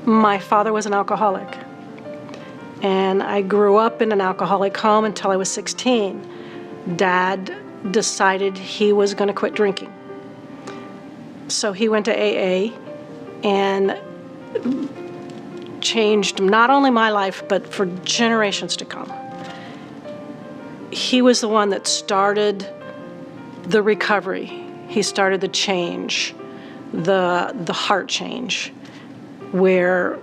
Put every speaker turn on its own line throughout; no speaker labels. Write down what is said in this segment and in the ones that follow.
My father was an alcoholic, and I grew up in an alcoholic home until I was 16. Dad decided he was going to quit drinking. So he went to AA and changed not only my life, but for generations to come. He was the one that started the recovery. He started the change, the heart change, where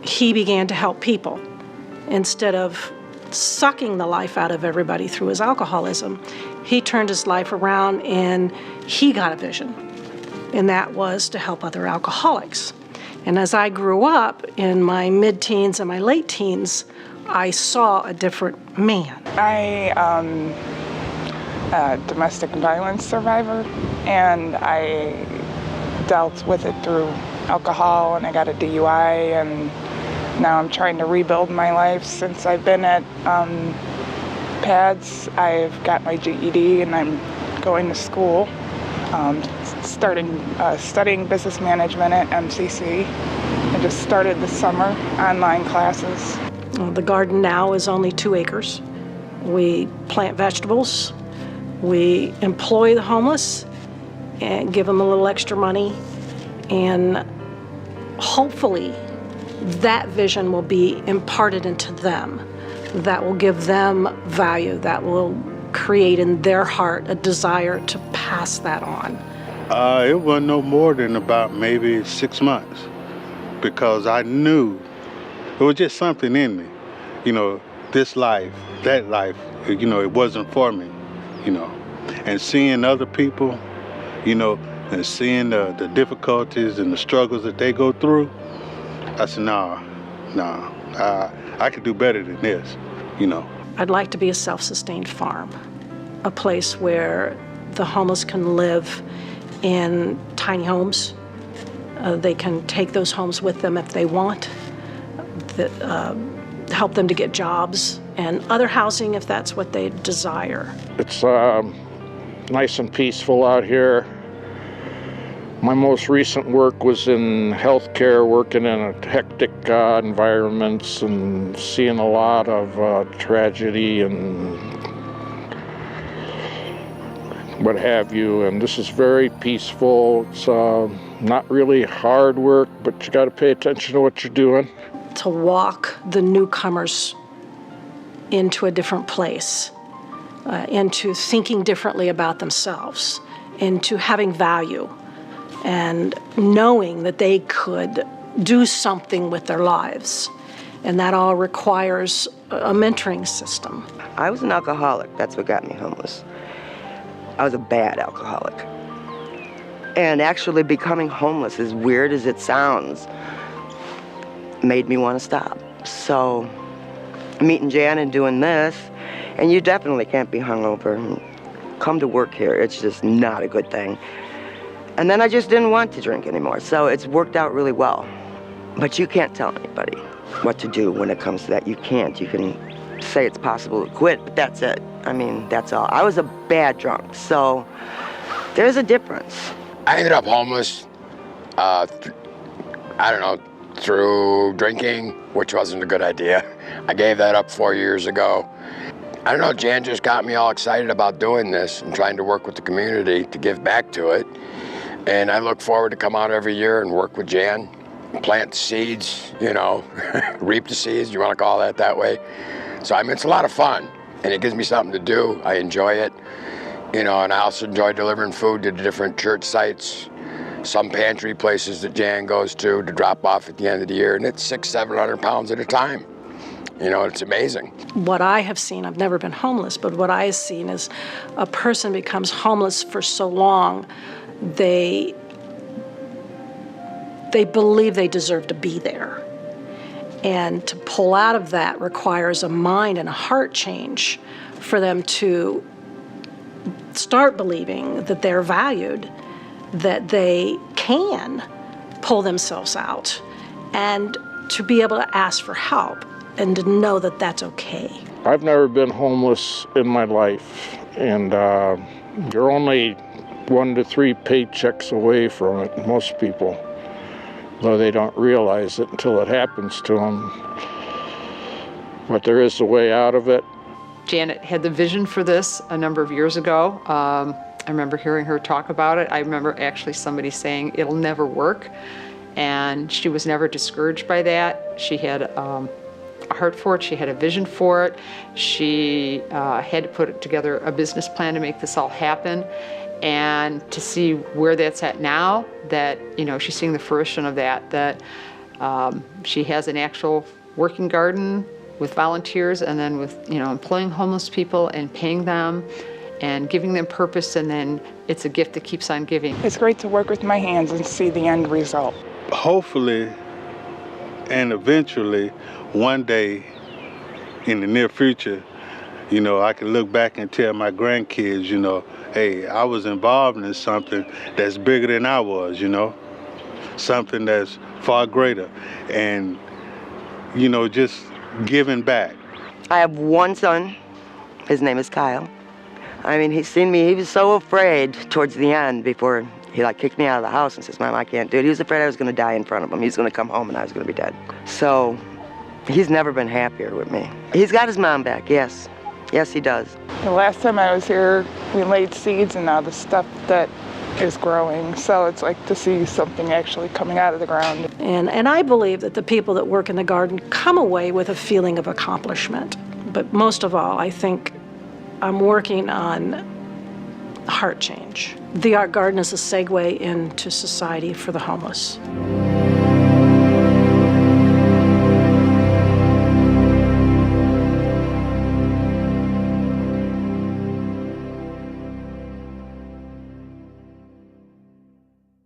he began to help people. Instead of sucking the life out of everybody through his alcoholism, he turned his life around and he got a vision, and that was to help other alcoholics. And as I grew up in my mid-teens and my late teens, I saw a different man.
I am a domestic violence survivor, and I dealt with it through alcohol, and I got a DUI, and now I'm trying to rebuild my life. Since I've been at PADS, I've got my GED, and I'm going to school, studying business management at MCC. I just started this summer, online classes.
The garden now is only 2 acres. We plant vegetables. We employ the homeless and give them a little extra money. And hopefully that vision will be imparted into them. That will give them value. That will create in their heart a desire to pass that on.
It wasn't no more than about maybe 6 months, because I knew it was just something in me. You know, this life, that life, you know, it wasn't for me, you know. And seeing other people, you know, and seeing the difficulties and the struggles that they go through, I said, I could do better than this, you know.
I'd like to be a self-sustained farm, a place where the homeless can live in tiny homes. They can take those homes with them if they want, help them to get jobs and other housing if that's what they desire.
It's nice and peaceful out here. My most recent work was in healthcare, working in a hectic environments and seeing a lot of tragedy and what have you. And this is very peaceful. It's not really hard work, but you got to pay attention to what you're doing.
To walk the newcomers into a different place, into thinking differently about themselves, into having value, and knowing that they could do something with their lives. And that all requires a mentoring system.
I was an alcoholic. That's what got me homeless. I was a bad alcoholic. And actually becoming homeless, as weird as it sounds, made me want to stop. So meeting Jan and doing this, and you definitely can't be hungover and come to work here. It's just not a good thing. And then I just didn't want to drink anymore, so it's worked out really well. But you can't tell anybody what to do when it comes to that. You can't. You can say it's possible to quit, but that's it. I mean, that's all. I was a bad drunk, so there's a difference.
I ended up homeless, through drinking, which wasn't a good idea. I gave that up 4 years ago. I don't know, Jan just got me all excited about doing this and trying to work with the community to give back to it. And I look forward to come out every year and work with Jan, plant the seeds, you know, reap the seeds, you want to call that way. So, I mean, it's a lot of fun, and it gives me something to do. I enjoy it, you know, and I also enjoy delivering food to the different church sites, some pantry places that Jan goes to drop off at the end of the year, and it's 600-700 pounds at a time. You know, it's amazing. What I have seen, I've never been homeless, but what I have seen is a person becomes homeless for so long, they believe they deserve to be there. And to pull out of that requires a mind and a heart change for them to start believing that they're valued, that they can pull themselves out, and to be able to ask for help and to know that that's okay.
I've never been homeless in my life, and you're only 1 to 3 paychecks away from it, most people. though they don't realize it until it happens to them. But there is a way out of it.
Janet had the vision for this a number of years ago. I remember hearing her talk about it. I remember actually somebody saying it'll never work, and she was never discouraged by that. She had a heart for it. She had a vision for it. She had to put together a business plan to make this all happen. And to see where that's at now, that, you know, she's seeing the fruition of that she has an actual working garden with volunteers, and then with, you know, employing homeless people and paying them and giving them purpose, and then it's a gift that keeps on giving.
It's great to work with my hands and see the end result.
Hopefully and eventually, one day in the near future, you know, I can look back and tell my grandkids, you know, hey, I was involved in something that's bigger than I was, you know, something that's far greater, and, you know, just giving back.
I have one son. His name is Kyle. I mean, he's seen me. He was so afraid towards the end before he like kicked me out of the house and says, Mom, I can't do it. He was afraid I was going to die in front of him. He was going to come home and I was going to be dead. So he's never been happier with me. He's got his mom back, yes. Yes, he does.
The last time I was here, we laid seeds, and now the stuff that is growing. So it's like to see something actually coming out of the ground.
And I believe that the people that work in the garden come away with a feeling of accomplishment. But most of all, I think I'm working on heart change. The AARRK Garden is a segue into society for the homeless.